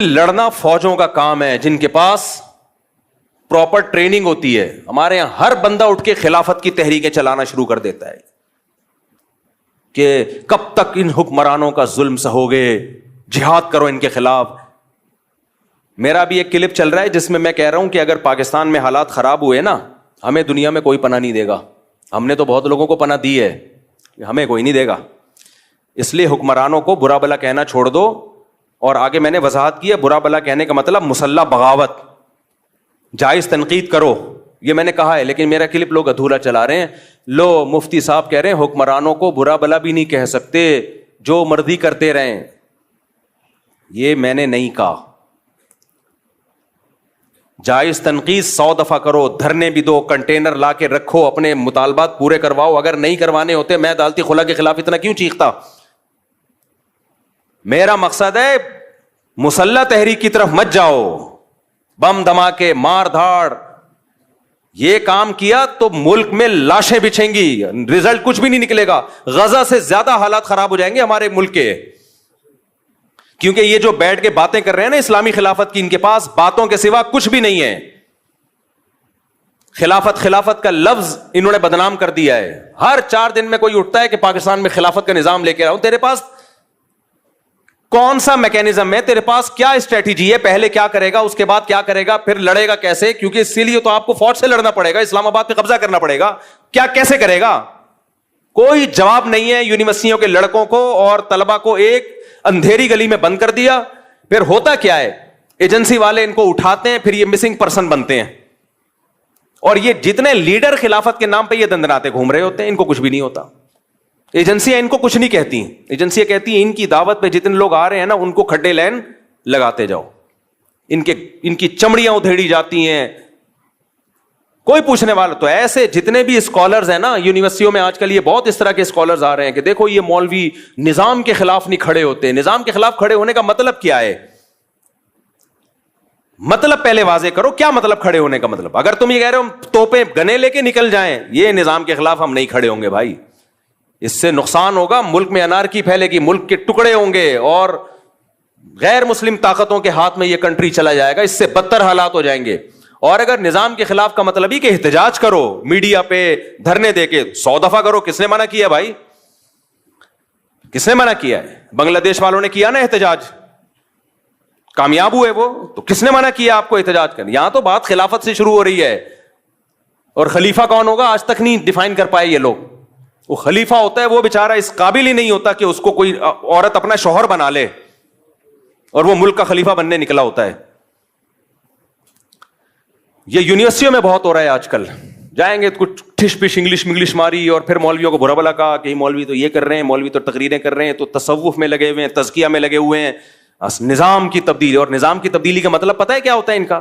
لڑنا فوجوں کا کام ہے جن کے پاس پراپر ٹریننگ ہوتی ہے. ہمارے یہاں ہر بندہ اٹھ کے خلافت کی تحریکیں چلانا شروع کر دیتا ہے کہ کب تک ان حکمرانوں کا ظلم سہوگے, جہاد کرو ان کے خلاف. میرا بھی ایک کلپ چل رہا ہے جس میں میں کہہ رہا ہوں کہ اگر پاکستان میں حالات خراب ہوئے نا, ہمیں دنیا میں کوئی پناہ نہیں دے گا. ہم نے تو بہت لوگوں کو پناہ دی ہے, ہمیں کوئی نہیں دے گا. اس لیے حکمرانوں کو برا بلا کہنا چھوڑ دو. اور آگے میں نے وضاحت کی ہے, برا بلا کہنے کا مطلب مسلح بغاوت, جائز تنقید کرو, یہ میں نے کہا ہے. لیکن میرا کلپ لوگ ادھورا چلا رہے ہیں. لو مفتی صاحب کہہ رہے ہیں حکمرانوں کو برا بلا بھی نہیں کہہ سکتے, جو مرضی کرتے رہیں. یہ میں نے نہیں کہا. جائز تنقید 100 دفعہ کرو, دھرنے بھی دو, کنٹینر لا کے رکھو, اپنے مطالبات پورے کرواؤ. اگر نہیں کروانے ہوتے میں عدالتی خلا کے خلاف اتنا کیوں چیختا. میرا مقصد ہے مسلح تحریک کی طرف مت جاؤ, بم دھماکے مار دھاڑ. یہ کام کیا تو ملک میں لاشیں بچھیں گی, رزلٹ کچھ بھی نہیں نکلے گا. غزہ سے زیادہ حالات خراب ہو جائیں گے ہمارے ملک کے, کیونکہ یہ جو بیٹھ کے باتیں کر رہے ہیں نا اسلامی خلافت کی, ان کے پاس باتوں کے سوا کچھ بھی نہیں ہے. خلافت کا لفظ انہوں نے بدنام کر دیا ہے. ہر 4 دن میں کوئی اٹھتا ہے کہ پاکستان میں خلافت کا نظام لے کے آؤں. تیرے پاس کون سا میکینزم ہے, تیرے پاس کیا اسٹریٹجی ہے, پہلے کیا کرے گا, اس کے بعد کیا کرے گا, پھر لڑے گا کیسے؟ کیونکہ اس لیے تو آپ کو فوج سے لڑنا پڑے گا, اسلام آباد پہ قبضہ کرنا پڑے گا. کیا کیسے کرے گا؟ کوئی جواب نہیں ہے. یونیورسٹیوں کے لڑکوں کو اور طلبہ کو ایک اندھیری گلی میں بند کر دیا. پھر ہوتا کیا ہے, ایجنسی والے ان کو اٹھاتے ہیں, پھر یہ مسنگ پرسن بنتے ہیں. اور یہ جتنے لیڈر خلافت کے نام پہ یہ دندناتے گھوم رہے ہوتے ہیں, ان کو کچھ بھی نہیں ہوتا. ایجنسیاں ان کو کچھ نہیں کہتی. ایجنسیاں کہتی ہیں ان کی دعوت پہ جتنے لوگ آ رہے ہیں نا ان کو کھڈے لین لگاتے جاؤ, ان کی چمڑیاں ادھیڑی جاتی ہیں. کوئی پوچھنے والا تو ایسے جتنے بھی اسکالرز ہیں نا یونیورسٹیوں میں آج کل, یہ بہت اس طرح کے اسکالرز آ رہے ہیں کہ دیکھو یہ مولوی نظام کے خلاف نہیں کھڑے ہوتے. نظام کے خلاف کھڑے ہونے کا مطلب کیا ہے؟ مطلب پہلے واضح کرو, کیا مطلب کھڑے ہونے کا مطلب؟ اگر تم یہ کہہ رہے ہو توپیں گنے لے کے نکل جائیں, یہ نظام کے خلاف ہم نہیں کھڑے ہوں گے بھائی. اس سے نقصان ہوگا, ملک میں انارکی پھیلے گی, ملک کے ٹکڑے ہوں گے اور غیر مسلم طاقتوں کے ہاتھ میں یہ کنٹری چلا جائے گا. اس سے بدتر حالات ہو جائیں گے. اور اگر نظام کے خلاف کا مطلب ہی کہ احتجاج کرو, میڈیا پہ دھرنے دے کے 100 دفعہ کرو, کس نے منع کیا بھائی؟ کس نے منع کیا ہے؟ بنگلہ دیش والوں نے کیا نا احتجاج, کامیاب ہوئے وہ, تو کس نے منع کیا آپ کو احتجاج کرنے؟ یہاں تو بات خلافت سے شروع ہو رہی ہے. اور خلیفہ کون ہوگا آج تک نہیں ڈیفائن کر پائے یہ لوگ. وہ خلیفہ ہوتا ہے وہ بیچارہ اس قابل ہی نہیں ہوتا کہ اس کو کوئی عورت اپنا شوہر بنا لے, اور وہ ملک کا خلیفہ بننے نکلا ہوتا ہے. یہ یونیورسٹیوں میں بہت ہو رہا ہے آج کل. جائیں گے کچھ ٹھش پش انگلش ماری, اور پھر مولویوں کو برا بلا کہا کہ مولوی تو یہ کر رہے ہیں, مولوی تو تقریریں کر رہے ہیں, تو تصوف میں لگے ہوئے ہیں, تزکیہ میں لگے ہوئے ہیں, نظام کی تبدیلی. اور نظام کی تبدیلی کا مطلب پتہ ہے کیا ہوتا ہے ان کا؟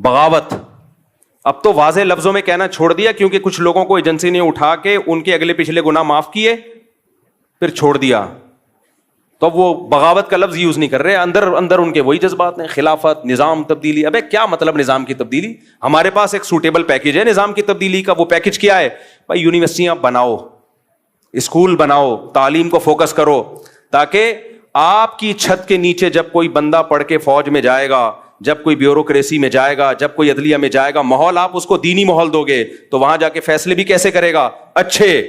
بغاوت. اب تو واضح لفظوں میں کہنا چھوڑ دیا, کیونکہ کچھ لوگوں کو ایجنسی نے اٹھا کے ان کے اگلے پچھلے گناہ معاف کیے, پھر چھوڑ دیا. تو وہ بغاوت کا لفظ یوز نہیں کر رہے. اندر ان کے وہی جذبات ہیں, خلافت, نظام تبدیلی. ابے کیا مطلب نظام کی تبدیلی؟ ہمارے پاس ایک سوٹیبل پیکج ہے نظام کی تبدیلی کا. وہ پیکج کیا ہے بھائی؟ یونیورسٹیاں بناؤ, اسکول بناؤ, تعلیم کو فوکس کرو, تاکہ آپ کی چھت کے نیچے جب کوئی بندہ پڑھ کے فوج میں جائے گا, جب کوئی بیوروکریسی میں جائے گا, جب کوئی عدلیہ میں جائے گا, ماحول آپ اس کو دینی ماحول دو گے تو وہاں جا کے فیصلے بھی کیسے کرے گا؟ اچھے.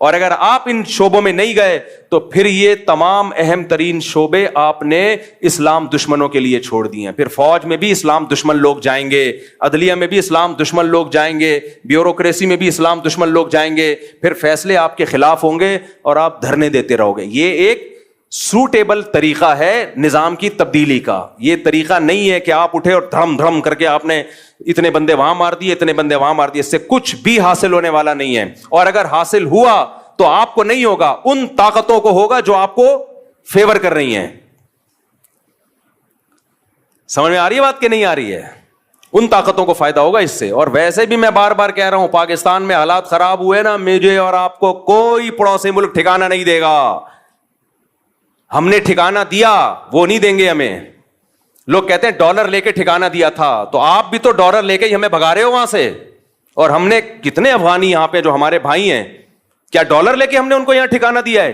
اور اگر آپ ان شعبوں میں نہیں گئے تو پھر یہ تمام اہم ترین شعبے آپ نے اسلام دشمنوں کے لیے چھوڑ دیے ہیں. پھر فوج میں بھی اسلام دشمن لوگ جائیں گے, عدلیہ میں بھی اسلام دشمن لوگ جائیں گے, بیوروکریسی میں بھی اسلام دشمن لوگ جائیں گے. پھر فیصلے آپ کے خلاف ہوں گے اور آپ دھرنے دیتے رہو گے. یہ ایک سوٹیبل طریقہ ہے نظام کی تبدیلی کا. یہ طریقہ نہیں ہے کہ آپ اٹھے اور دھرم دھرم کر کے آپ نے اتنے بندے وہاں مار دیے, اتنے بندے وہاں مار دیے. اس سے کچھ بھی حاصل ہونے والا نہیں ہے. اور اگر حاصل ہوا تو آپ کو نہیں ہوگا, ان طاقتوں کو ہوگا جو آپ کو فیور کر رہی ہیں. سمجھ میں آ رہی ہے بات کہ نہیں آ رہی ہے؟ ان طاقتوں کو فائدہ ہوگا اس سے. اور ویسے بھی میں بار بار کہہ رہا ہوں, پاکستان میں حالات خراب ہوئے نا, مجھے اور آپ کو کوئی پڑوسی ملک ٹھکانہ نہیں دے گا. ہم نے ٹھکانہ دیا, وہ نہیں دیں گے ہمیں. لوگ کہتے ہیں ڈالر لے کے ٹھکانہ دیا تھا, تو آپ بھی تو ڈالر لے کے ہی ہمیں بھگا رہے ہو وہاں سے. اور ہم نے کتنے افغانی یہاں پہ جو ہمارے بھائی ہیں, کیا ڈالر لے کے ہم نے ان کو یہاں ٹھکانہ دیا ہے؟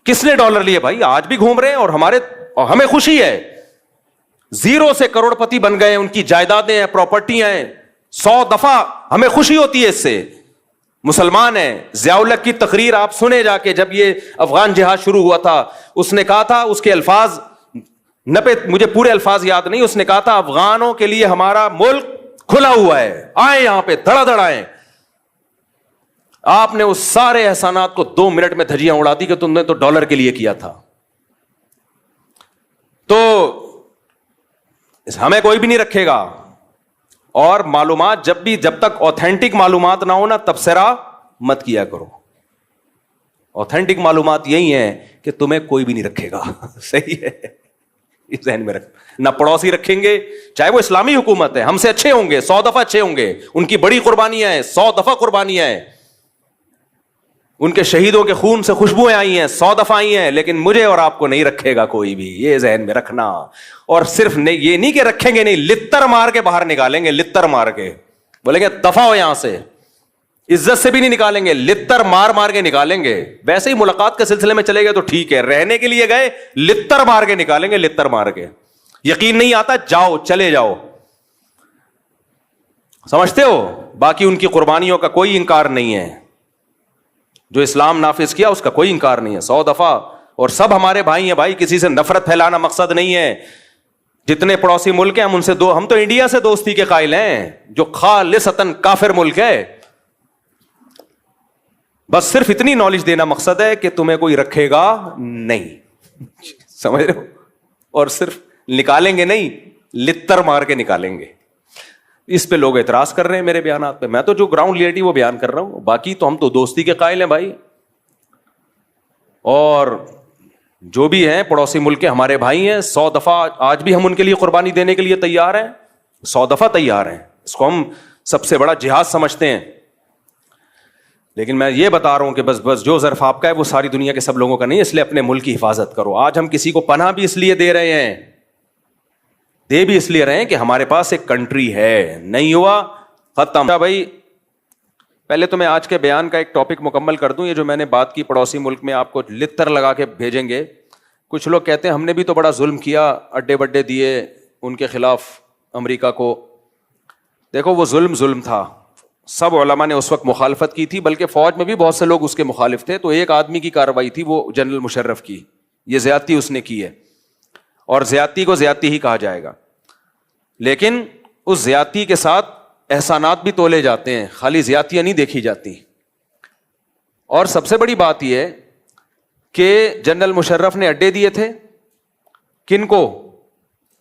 کس نے ڈالر لیے بھائی؟ آج بھی گھوم رہے ہیں اور ہمارے اور ہمیں خوشی ہے, زیرو سے کروڑپتی بن گئے, ان کی جائیدادیں ہیں, پراپرٹیاں ہیں, 100 دفعہ ہمیں خوشی ہوتی ہے اس سے. مسلمان ہیں. ضیاء الحق کی تقریر آپ سنے جا کے, جب یہ افغان جہاد شروع ہوا تھا, اس نے کہا تھا, اس کے الفاظ مجھے پورے الفاظ یاد نہیں, اس نے کہا تھا افغانوں کے لیے ہمارا ملک کھلا ہوا ہے, آئے یہاں پہ دھڑا دھڑ آئے. آپ نے اس سارے احسانات کو 2 منٹ میں دھجیاں اڑا دی کہ تم نے تو ڈالر کے لیے کیا تھا. تو ہمیں کوئی بھی نہیں رکھے گا. اور معلومات جب تک اوتھینٹک معلومات نہ ہو نا, تبصرہ مت کیا کرو. اوتھینٹک معلومات یہی ہیں کہ تمہیں کوئی بھی نہیں رکھے گا. صحیح ہے, اس ذہن میں رکھ. نہ پڑوسی رکھیں گے, چاہے وہ اسلامی حکومت ہے, ہم سے اچھے ہوں گے, 100 دفعہ اچھے ہوں گے, ان کی بڑی قربانیاں ہیں, 100 دفعہ قربانیاں ہیں, ان کے شہیدوں کے خون سے خوشبوئیں آئی ہیں, 100 دفعہ آئی ہیں, لیکن مجھے اور آپ کو نہیں رکھے گا کوئی بھی. یہ ذہن میں رکھنا. اور صرف یہ نہیں کہ رکھیں گے نہیں, لتر مار کے باہر نکالیں گے, لتر مار کے بولیں گے دفع ہو یہاں سے. عزت سے بھی نہیں نکالیں گے, لتر مار مار کے نکالیں گے. ویسے ہی ملاقات کے سلسلے میں چلے گئے تو ٹھیک ہے, رہنے کے لیے گئے, لتر مار کے نکالیں گے, لتر مار کے. یقین نہیں آتا, جاؤ, چلے جاؤ. سمجھتے ہو؟ باقی ان کی قربانیوں کا کوئی انکار نہیں ہے. جو اسلام نافذ کیا اس کا کوئی انکار نہیں ہے, 100 دفعہ. اور سب ہمارے بھائی ہیں بھائی, کسی سے نفرت پھیلانا مقصد نہیں ہے. جتنے پڑوسی ملک ہیں ہم تو انڈیا سے دوستی کے قائل ہیں, جو خالصتاً کافر ملک ہے. بس صرف اتنی نالج دینا مقصد ہے کہ تمہیں کوئی رکھے گا نہیں. سمجھ رہے ہو؟ اور صرف نکالیں گے نہیں, لتر مار کے نکالیں گے. اس پہ لوگ اعتراض کر رہے ہیں میرے بیانات پہ. میں تو جو گراؤنڈ ریئلٹی وہ بیان کر رہا ہوں, باقی تو ہم تو دوستی کے قائل ہیں بھائی. اور جو بھی ہیں پڑوسی ملک کے ہمارے بھائی ہیں, 100 دفعہ آج بھی ہم ان کے لیے قربانی دینے کے لیے تیار ہیں, 100 دفعہ تیار ہیں. اس کو ہم سب سے بڑا جہاد سمجھتے ہیں. لیکن میں یہ بتا رہا ہوں کہ بس جو ظرف آپ کا ہے وہ ساری دنیا کے سب لوگوں کا نہیں, اس لیے اپنے ملک کی حفاظت کرو. آج ہم کسی کو پناہ بھی اس لیے دے رہے ہیں, دے بھی اس لیے رہے ہیں کہ ہمارے پاس ایک کنٹری ہے. نہیں ہوا ختم. بھائی پہلے تو میں آج کے بیان کا ایک ٹاپک مکمل کر دوں. یہ جو میں نے بات کی پڑوسی ملک میں آپ کو لتر لگا کے بھیجیں گے, کچھ لوگ کہتے ہیں ہم نے بھی تو بڑا ظلم کیا, اڈے بڈے دیے ان کے خلاف امریکہ کو. دیکھو وہ ظلم تھا, سب علماء نے اس وقت مخالفت کی تھی, بلکہ فوج میں بھی بہت سے لوگ اس کے مخالف تھے. تو ایک آدمی کی کارروائی تھی, وہ جنرل مشرف کی. یہ زیادتی اس نے کی ہے, اور زیادتی کو زیادتی ہی کہا جائے گا. لیکن اس زیادتی کے ساتھ احسانات بھی تولے جاتے ہیں, خالی زیادتیاں نہیں دیکھی جاتی. اور سب سے بڑی بات یہ ہے کہ جنرل مشرف نے اڈے دیے تھے. کن کو؟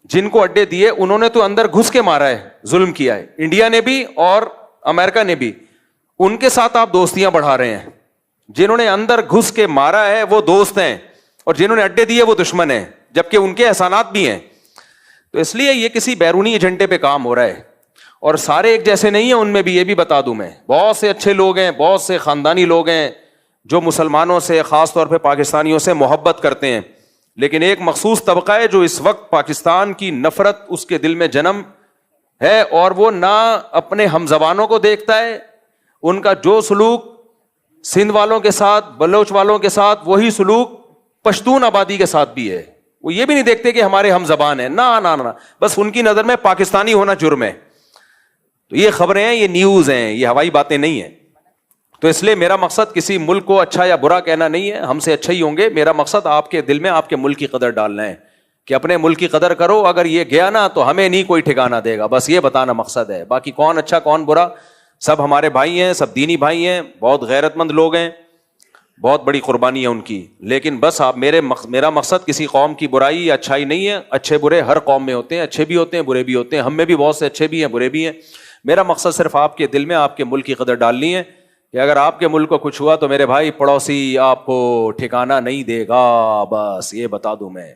جن کو اڈے دیے انہوں نے تو اندر گھس کے مارا ہے, ظلم کیا ہے. انڈیا نے بھی اور امریکہ نے بھی. ان کے ساتھ آپ دوستیاں بڑھا رہے ہیں. جنہوں نے اندر گھس کے مارا ہے وہ دوست ہیں, اور جنہوں نے اڈے دیے وہ دشمن ہیں, جبکہ ان کے احسانات بھی ہیں. تو اس لیے یہ کسی بیرونی ایجنڈے پہ کام ہو رہا ہے. اور سارے ایک جیسے نہیں ہیں ان میں بھی, یہ بھی بتا دوں میں. بہت سے اچھے لوگ ہیں, بہت سے خاندانی لوگ ہیں جو مسلمانوں سے, خاص طور پہ پاکستانیوں سے محبت کرتے ہیں. لیکن ایک مخصوص طبقہ ہے جو اس وقت پاکستان کی نفرت اس کے دل میں جنم ہے, اور وہ نہ اپنے ہم زبانوں کو دیکھتا ہے. ان کا جو سلوک سندھ والوں کے ساتھ, بلوچ والوں کے ساتھ, وہی سلوک پشتون آبادی کے ساتھ بھی ہے. وہ یہ بھی نہیں دیکھتے کہ ہمارے ہم زبان ہیں, نہ, بس ان کی نظر میں پاکستانی ہونا جرم ہے. تو یہ خبریں ہیں, یہ نیوز ہیں, یہ ہوائی باتیں نہیں ہیں. تو اس لیے میرا مقصد کسی ملک کو اچھا یا برا کہنا نہیں ہے, ہم سے اچھا ہی ہوں گے. میرا مقصد آپ کے دل میں آپ کے ملک کی قدر ڈالنا ہے, کہ اپنے ملک کی قدر کرو. اگر یہ گیا نا تو ہمیں نہیں کوئی ٹھکانہ دے گا, بس یہ بتانا مقصد ہے. باقی کون اچھا کون برا, سب ہمارے بھائی ہیں, سب دینی بھائی ہیں, بہت غیرت مند لوگ ہیں, بہت بڑی قربانی ہے ان کی. لیکن بس آپ میرا مقصد کسی قوم کی برائی یا اچھائی نہیں ہے. اچھے برے ہر قوم میں ہوتے ہیں, اچھے بھی ہوتے ہیں برے بھی ہوتے ہیں. ہم میں بھی بہت سے اچھے بھی ہیں برے بھی ہیں. میرا مقصد صرف آپ کے دل میں آپ کے ملک کی قدر ڈالنی ہے, کہ اگر آپ کے ملک کو کچھ ہوا تو میرے بھائی پڑوسی آپ کو ٹھکانہ نہیں دے گا. بس یہ بتا دوں میں.